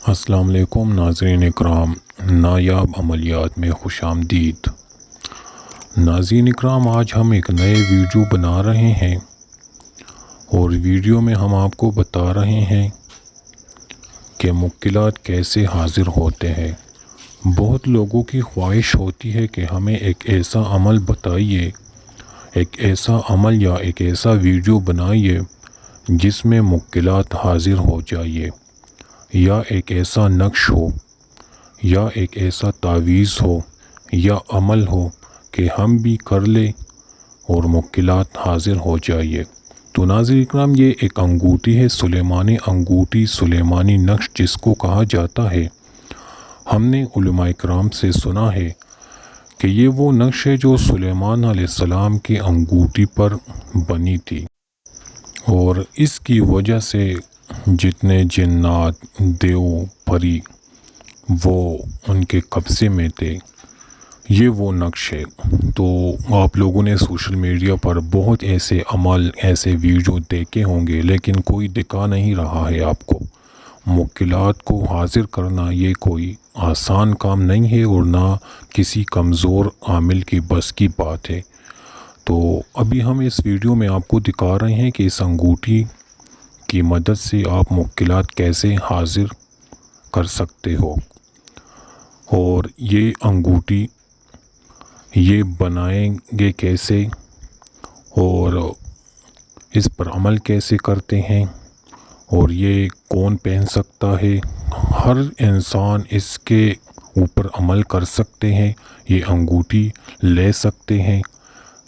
السلام علیکم ناظرین اکرام، نایاب عملیات میں خوش آمدید۔ ناظرین اکرام، آج ہم ایک نئے ویڈیو بنا رہے ہیں اور ویڈیو میں ہم آپ کو بتا رہے ہیں کہ مشکلات کیسے حاضر ہوتے ہیں۔ بہت لوگوں کی خواہش ہوتی ہے کہ ہمیں ایک ایسا عمل بتائیے، ایک ایسا عمل یا ایک ایسا ویڈیو بنائیے جس میں مشکلات حاضر ہو جائیے، یا ایک ایسا نقش ہو، یا ایک ایسا تعویذ ہو یا عمل ہو کہ ہم بھی کر لیں اور مشکلات حاضر ہو جائیے۔ تو ناظرین اکرام، یہ ایک انگوٹھی ہے، سلیمانی انگوٹھی، سلیمانی نقش جس کو کہا جاتا ہے۔ ہم نے علماء کرام سے سنا ہے کہ یہ وہ نقش ہے جو سلیمان علیہ السلام کی انگوٹھی پر بنی تھی، اور اس کی وجہ سے جتنے جنات، دیو، پری وہ ان کے قبضے میں تھے۔ یہ وہ نقش ہے۔ تو آپ لوگوں نے سوشل میڈیا پر بہت ایسے عمل، ایسے ویڈیو دیکھے ہوں گے، لیکن کوئی دکھا نہیں رہا ہے آپ کو۔ مشکلات کو حاضر کرنا یہ کوئی آسان کام نہیں ہے، اور نہ کسی کمزور عامل کی بس کی بات ہے۔ تو ابھی ہم اس ویڈیو میں آپ کو دکھا رہے ہیں کہ اس انگوٹھی کی مدد سے آپ مشکلات کیسے حاضر کر سکتے ہو، اور یہ انگوٹھی یہ بنائیں گے کیسے، اور اس پر عمل کیسے کرتے ہیں، اور یہ کون پہن سکتا ہے۔ ہر انسان اس کے اوپر عمل کر سکتے ہیں، یہ انگوٹھی لے سکتے ہیں،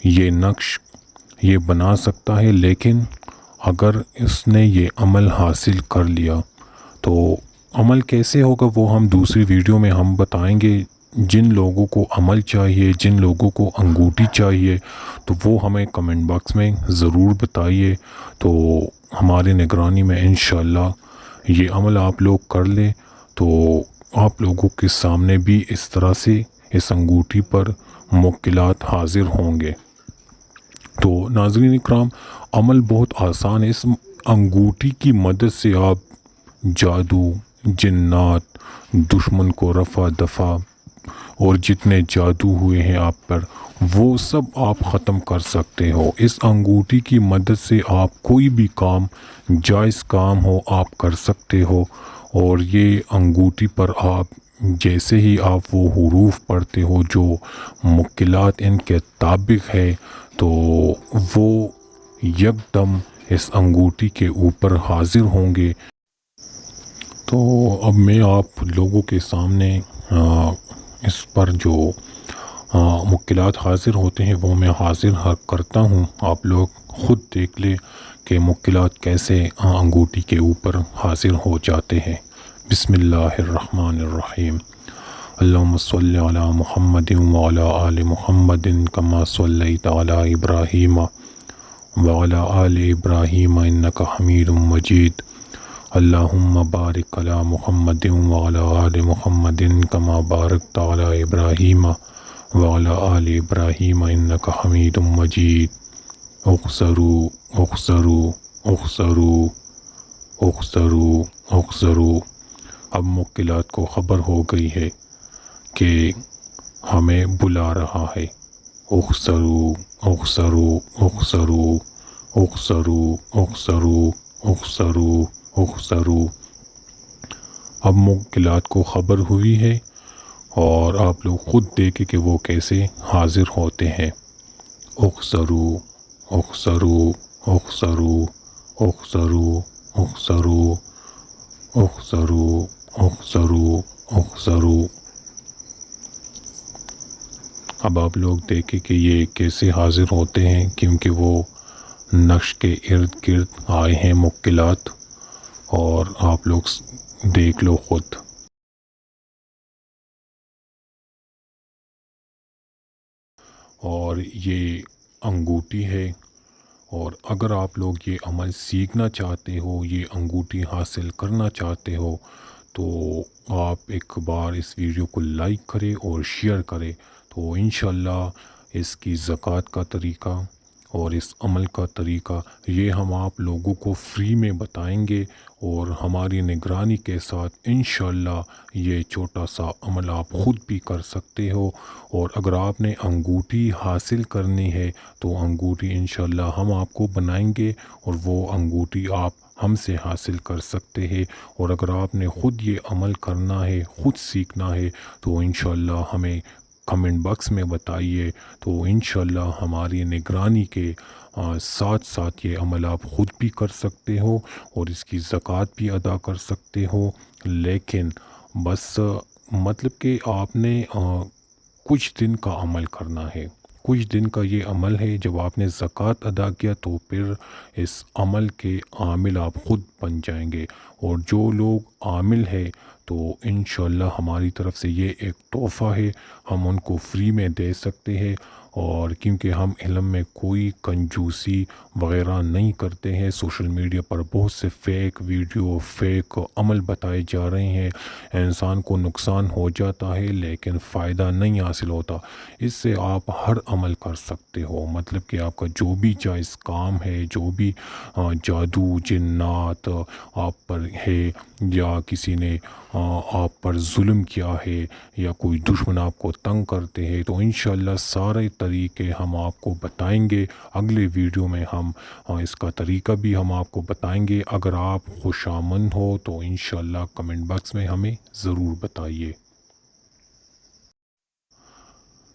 یہ نقش یہ بنا سکتا ہے، لیکن اگر اس نے یہ عمل حاصل کر لیا تو عمل کیسے ہوگا وہ ہم دوسری ویڈیو میں ہم بتائیں گے۔ جن لوگوں کو عمل چاہیے، جن لوگوں کو انگوٹھی چاہیے، تو وہ ہمیں کمنٹ باکس میں ضرور بتائیے، تو ہمارے نگرانی میں انشاءاللہ یہ عمل آپ لوگ کر لیں تو آپ لوگوں کے سامنے بھی اس طرح سے اس انگوٹھی پر مشکلات حاضر ہوں گے۔ تو ناظرین اکرام، عمل بہت آسان ہے۔ اس انگوٹھی کی مدد سے آپ جادو، جنات، دشمن کو رفع دفع، اور جتنے جادو ہوئے ہیں آپ پر وہ سب آپ ختم کر سکتے ہو۔ اس انگوٹھی کی مدد سے آپ کوئی بھی کام، جائز کام ہو، آپ کر سکتے ہو۔ اور یہ انگوٹھی پر آپ جیسے ہی آپ وہ حروف پڑھتے ہو جو مشکلات ان کے طابق ہے، تو وہ یکدم اس انگوٹھی کے اوپر حاضر ہوں گے۔ تو اب میں آپ لوگوں کے سامنے اس پر جو مشکلات حاضر ہوتے ہیں وہ میں حاضر کرتا ہوں۔ آپ لوگ خود دیکھ لیں کہ مشکلات کیسے انگوٹھی کے اوپر حاضر ہو جاتے ہیں۔ بسم اللہ الرحمن الرحیم۔ اللہم صلی علی محمد وعلی آل محمد کما صلیت علی ابراہیم وعلی آل ابراہیم انک حمید مجید۔ اللہم بارک علی محمد وعلی آل محمد کما بارکت علی ابراہیم وعلی آل ابراہیم انک حمید مجید۔ اخسروا اخسروا اخسروا اخسروا اخسروا۔ اب مشکلات کو خبر ہو گئی ہے کہ ہمیں بلا رہا ہے۔ اخسروا اخسروا اخسروا اخسروا اخسروا اخسروا اخسروا۔ اب مشکلات کو خبر ہوئی ہے، اور آپ لوگ خود دیکھیں کہ وہ کیسے حاضر ہوتے ہیں۔ اخسروا اخسروا اخسروا اخسروا اخسروا اخسروا اخسروا اخسروا۔ اب آپ لوگ دیکھیں کہ یہ کیسے حاضر ہوتے ہیں، کیونکہ وہ نقش کے ارد گرد آئے ہیں مشکلات، اور آپ لوگ دیکھ لو خود۔ اور یہ انگوٹھی ہے، اور اگر آپ لوگ یہ عمل سیکھنا چاہتے ہو، یہ انگوٹھی حاصل کرنا چاہتے ہو، تو آپ ایک بار اس ویڈیو کو لائک کریں اور شیئر کریں، تو انشاءاللہ اس کی زکوٰۃ کا طریقہ اور اس عمل کا طریقہ یہ ہم آپ لوگوں کو فری میں بتائیں گے، اور ہماری نگرانی کے ساتھ انشاءاللہ یہ چھوٹا سا عمل آپ خود بھی کر سکتے ہو۔ اور اگر آپ نے انگوٹھی حاصل کرنی ہے تو انگوٹھی انشاءاللہ ہم آپ کو بنائیں گے، اور وہ انگوٹھی آپ ہم سے حاصل کر سکتے ہیں۔ اور اگر آپ نے خود یہ عمل کرنا ہے، خود سیکھنا ہے، تو انشاءاللہ ہمیں کمنٹ باکس میں بتائیے، تو انشاءاللہ ہماری نگرانی کے ساتھ ساتھ یہ عمل آپ خود بھی کر سکتے ہو، اور اس کی زکوٰۃ بھی ادا کر سکتے ہو۔ لیکن بس مطلب کہ آپ نے کچھ دن کا عمل کرنا ہے، کچھ دن کا یہ عمل ہے۔ جب آپ نے زکوٰۃ ادا کیا تو پھر اس عمل کے عامل آپ خود بن جائیں گے، اور جو لوگ عامل ہے تو انشاءاللہ ہماری طرف سے یہ ایک تحفہ ہے، ہم ان کو فری میں دے سکتے ہیں۔ اور کیونکہ ہم علم میں کوئی کنجوسی وغیرہ نہیں کرتے ہیں، سوشل میڈیا پر بہت سے فیک ویڈیو، فیک عمل بتائے جا رہے ہیں، انسان کو نقصان ہو جاتا ہے لیکن فائدہ نہیں حاصل ہوتا۔ اس سے آپ ہر عمل کر سکتے ہو، مطلب کہ آپ کا جو بھی جائز کام ہے، جو بھی جادو جنات آپ پر ہے، یا کسی نے آپ پر ظلم کیا ہے، یا کوئی دشمن آپ کو تنگ کرتے ہیں، تو انشاءاللہ سارے طریقے ہم آپ کو بتائیں گے۔ اگلے ویڈیو میں ہم اس کا طریقہ بھی ہم آپ کو بتائیں گے۔ اگر آپ خوشامند ہو تو انشاءاللہ کمنٹ باکس میں ہمیں ضرور بتائیے۔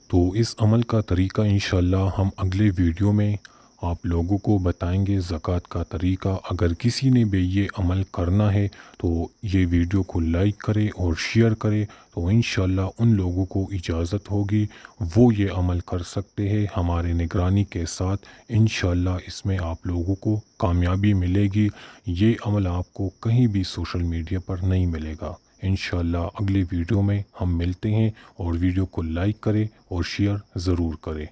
تو اس عمل کا طریقہ انشاءاللہ ہم اگلے ویڈیو میں آپ لوگوں کو بتائیں گے، زکوٰۃ کا طریقہ۔ اگر کسی نے بھی یہ عمل کرنا ہے تو یہ ویڈیو کو لائک کرے اور شیئر کرے، تو انشاءاللہ ان لوگوں کو اجازت ہوگی، وہ یہ عمل کر سکتے ہیں ہمارے نگرانی کے ساتھ۔ انشاءاللہ اس میں آپ لوگوں کو کامیابی ملے گی، یہ عمل آپ کو کہیں بھی سوشل میڈیا پر نہیں ملے گا۔ انشاءاللہ اگلے ویڈیو میں ہم ملتے ہیں، اور ویڈیو کو لائک کریں اور شیئر ضرور کریں۔